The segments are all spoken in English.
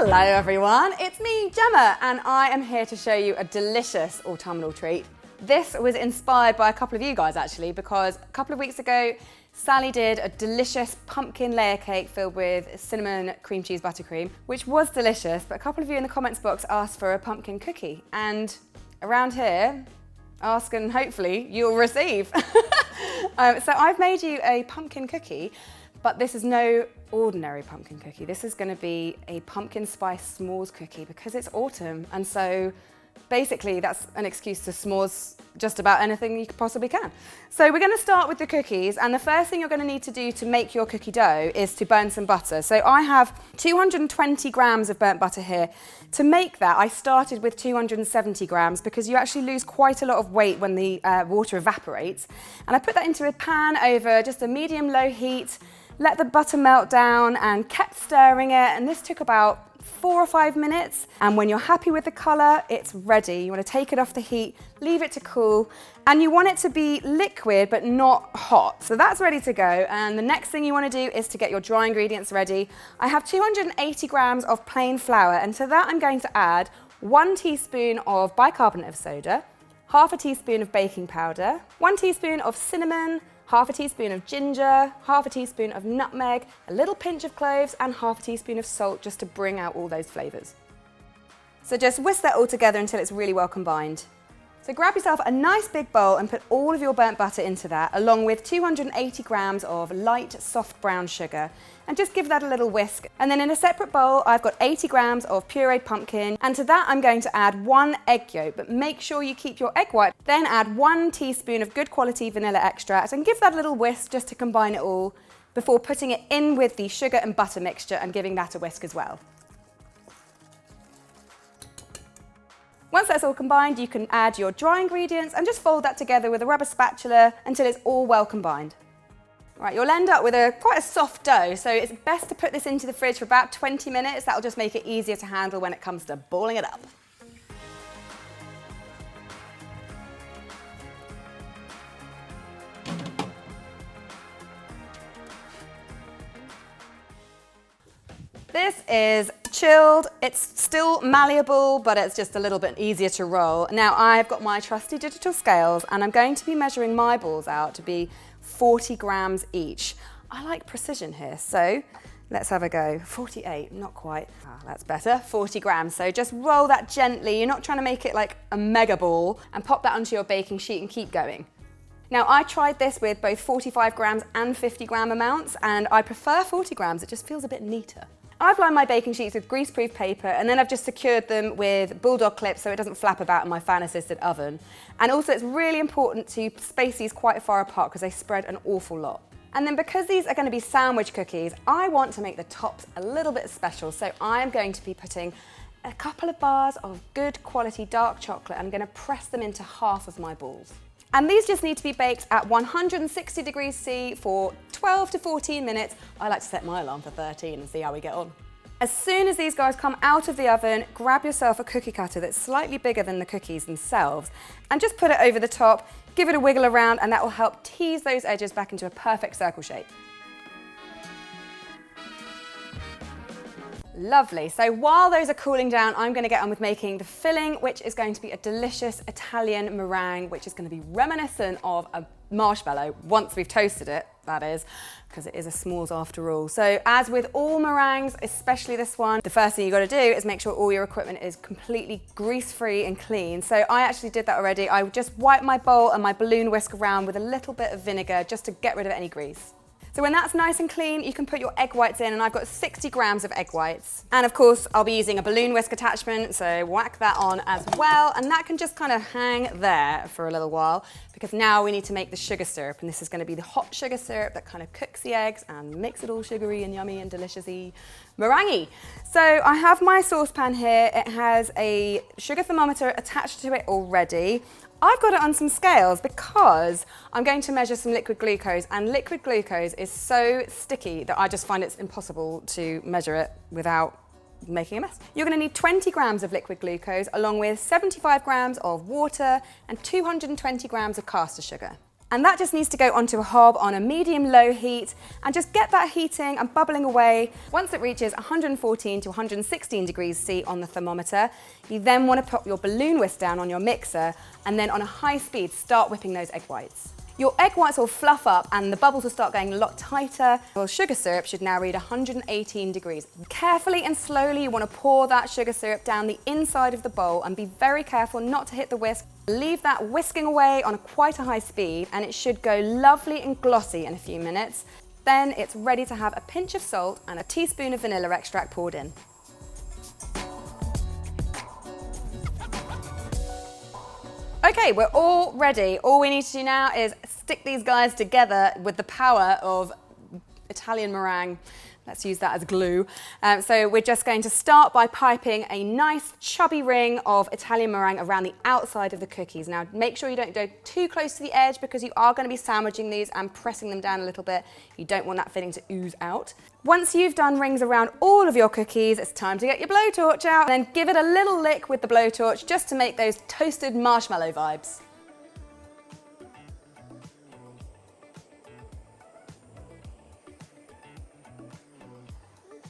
Hello everyone, it's me, Gemma, and I am here to show you a delicious autumnal treat. This was inspired by a couple of you guys actually, because a couple of weeks ago, Sally did a delicious pumpkin layer cake filled with cinnamon cream cheese buttercream, which was delicious, but a couple of you in the comments box asked for a pumpkin cookie, and around here, ask and hopefully you'll receive. So I've made you a pumpkin cookie, but this is no ordinary pumpkin cookie. This is going to be a pumpkin spice s'mores cookie because it's autumn, and so basically that's an excuse to s'mores just about anything you possibly can. So we're going to start with the cookies, and the first thing you're going to need to do to make your cookie dough is to burn some butter. So I have 220 grams of burnt butter here. To make that, I started with 270 grams because you actually lose quite a lot of weight when the water evaporates. And I put that into a pan over just a medium-low heat, let the butter melt down and kept stirring it, and this took about 4 or 5 minutes, and when you're happy with the colour, it's ready. You want to take it off the heat, leave it to cool, and you want it to be liquid but not hot. So that's ready to go, and the next thing you want to do is to get your dry ingredients ready. I have 280 grams of plain flour, and to that I'm going to add 1 teaspoon of bicarbonate of soda, half a teaspoon of baking powder, 1 teaspoon of cinnamon, half a teaspoon of ginger, half a teaspoon of nutmeg, a little pinch of cloves, and half a teaspoon of salt just to bring out all those flavours. So just whisk that all together until it's really well combined. So grab yourself a nice big bowl and put all of your burnt butter into that, along with 280 grams of light, soft brown sugar, and just give that a little whisk. And then in a separate bowl, I've got 80 grams of pureed pumpkin, and to that I'm going to add 1 egg yolk, but make sure you keep your egg white. Then add 1 teaspoon of good quality vanilla extract and give that a little whisk just to combine it all before putting it in with the sugar and butter mixture and giving that a whisk as well. Once that's all combined, you can add your dry ingredients and just fold that together with a rubber spatula until it's all well combined. Right, you'll end up with quite a soft dough, so it's best to put this into the fridge for about 20 minutes. That'll just make it easier to handle when it comes to balling it up. This is chilled, it's still malleable, but it's just a little bit easier to roll. Now I've got my trusty digital scales, and I'm going to be measuring my balls out to be 40 grams each. I like precision here, so let's have a go. 48, not quite. Ah, that's better, 40 grams. So just roll that gently. You're not trying to make it like a mega ball, and pop that onto your baking sheet and keep going. Now I tried this with both 45 grams and 50 gram amounts, and I prefer 40 grams, it just feels a bit neater. I've lined my baking sheets with greaseproof paper, and then I've just secured them with bulldog clips so it doesn't flap about in my fan-assisted oven. And also it's really important to space these quite far apart because they spread an awful lot. And then because these are going to be sandwich cookies, I want to make the tops a little bit special, so I'm going to be putting a couple of bars of good quality dark chocolate. I'm going to press them into half of my balls. And these just need to be baked at 160 degrees C for 12 to 14 minutes. I like to set my alarm for 13 and see how we get on. As soon as these guys come out of the oven, grab yourself a cookie cutter that's slightly bigger than the cookies themselves and just put it over the top, give it a wiggle around, and that will help tease those edges back into a perfect circle shape. Lovely, so while those are cooling down, I'm going to get on with making the filling, which is going to be a delicious Italian meringue, which is going to be reminiscent of a marshmallow, once we've toasted it, that is, because it is a s'mores after all. So as with all meringues, especially this one, the first thing you've got to do is make sure all your equipment is completely grease-free and clean. So I actually did that already. I just wiped my bowl and my balloon whisk around with a little bit of vinegar just to get rid of any grease. So when that's nice and clean, you can put your egg whites in, and I've got 60 grams of egg whites. And of course, I'll be using a balloon whisk attachment, so whack that on as well, and that can just kind of hang there for a little while, because now we need to make the sugar syrup, and this is going to be the hot sugar syrup that kind of cooks the eggs and makes it all sugary and yummy and delicious-y meringue. So I have my saucepan here. It has a sugar thermometer attached to it already. I've got it on some scales because I'm going to measure some liquid glucose, and liquid glucose is so sticky that I just find it's impossible to measure it without making a mess. You're going to need 20 grams of liquid glucose along with 75 grams of water and 220 grams of caster sugar. And that just needs to go onto a hob on a medium-low heat and just get that heating and bubbling away. Once it reaches 114 to 116 degrees C on the thermometer, you then want to put your balloon whisk down on your mixer and then on a high speed start whipping those egg whites. Your egg whites will fluff up and the bubbles will start going a lot tighter. Your sugar syrup should now read 118 degrees. Carefully and slowly you want to pour that sugar syrup down the inside of the bowl and be very careful not to hit the whisk. Leave that whisking away on quite a high speed and it should go lovely and glossy in a few minutes. Then it's ready to have a pinch of salt and a teaspoon of vanilla extract poured in. Okay, we're all ready. All we need to do now is stick these guys together with the power of Italian meringue. Let's use that as glue. So we're just going to start by piping a nice chubby ring of Italian meringue around the outside of the cookies. Now make sure you don't go too close to the edge because you are going to be sandwiching these and pressing them down a little bit. You don't want that filling to ooze out. Once you've done rings around all of your cookies, it's time to get your blowtorch out and then give it a little lick with the blowtorch just to make those toasted marshmallow vibes.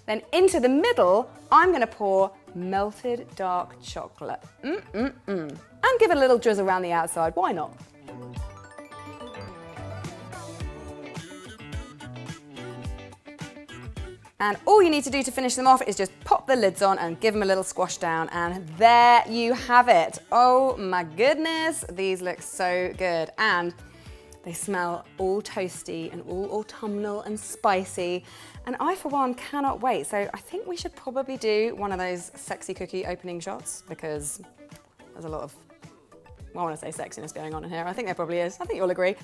Then into the middle, I'm going to pour melted dark chocolate. And give it a little drizzle around the outside, why not? And all you need to do to finish them off is just pop the lids on and give them a little squash down, and there you have it. Oh my goodness, these look so good. And they smell all toasty and all autumnal and spicy. And I, for one, cannot wait. So I think we should probably do one of those sexy cookie opening shots because there's a lot of, well, I want to say sexiness going on in here. I think there probably is. I think you'll agree.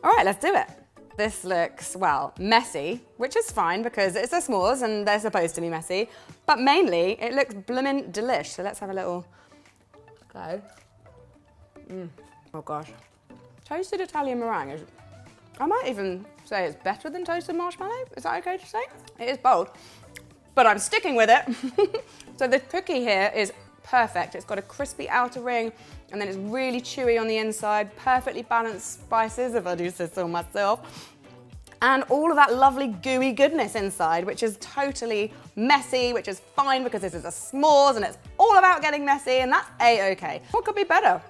All right, let's do it. This looks, well, messy, which is fine because it's a s'mores and they're supposed to be messy. But mainly, it looks blimmin' delish. So let's have a little go. Oh gosh. Toasted Italian meringue is, I might even say it's better than toasted marshmallow. Is that okay to say? It is bold, but I'm sticking with it. So the cookie here is perfect. It's got a crispy outer ring and then it's really chewy on the inside, perfectly balanced spices, if I do say so myself. And all of that lovely gooey goodness inside, which is totally messy, which is fine because this is a s'mores and it's all about getting messy and that's A-okay. What could be better?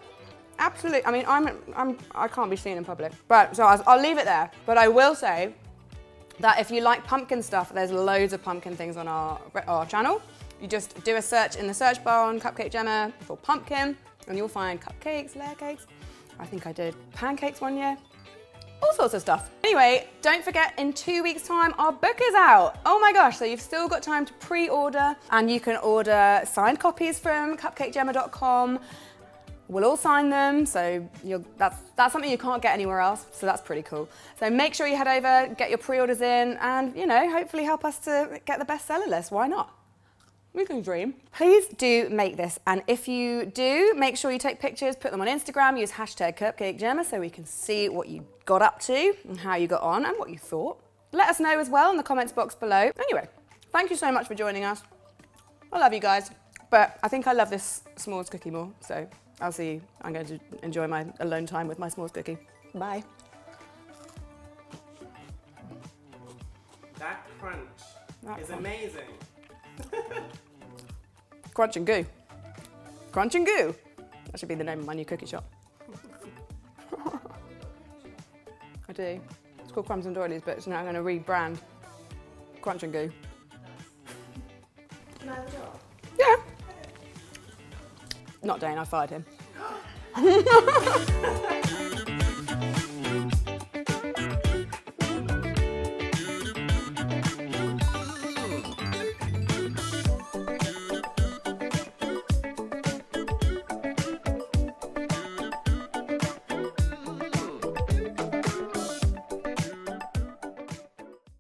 Absolutely. I mean, I can't be seen in public, but so I'll leave it there. But I will say that if you like pumpkin stuff, there's loads of pumpkin things on our channel. You just do a search in the search bar on Cupcake Jemma for pumpkin, and you'll find cupcakes, layer cakes. I think I did pancakes one year. All sorts of stuff. Anyway, don't forget, in 2 weeks' time, our book is out. Oh my gosh, so you've still got time to pre-order, and you can order signed copies from CupcakeJemma.com. We'll all sign them, so that's something you can't get anywhere else, so that's pretty cool. So make sure you head over, get your pre-orders in, and, you know, hopefully help us to get the bestseller list. Why not? We can dream. Please do make this, and if you do, make sure you take pictures, put them on Instagram, use hashtag CupcakeJemma so we can see what you got up to and how you got on and what you thought. Let us know as well in the comments box below. Anyway, thank you so much for joining us. I love you guys, but I think I love this s'mores cookie more, so I'll see you. I'm going to enjoy my alone time with my s'mores cookie. Bye. That crunch is amazing. Crunch and goo. Crunch and goo. That should be the name of my new cookie shop. I do. It's called Crumbs and Doilies, but it's now going to rebrand Crunch and Goo. Can I have a job? Yeah. Not Dane, I fired him.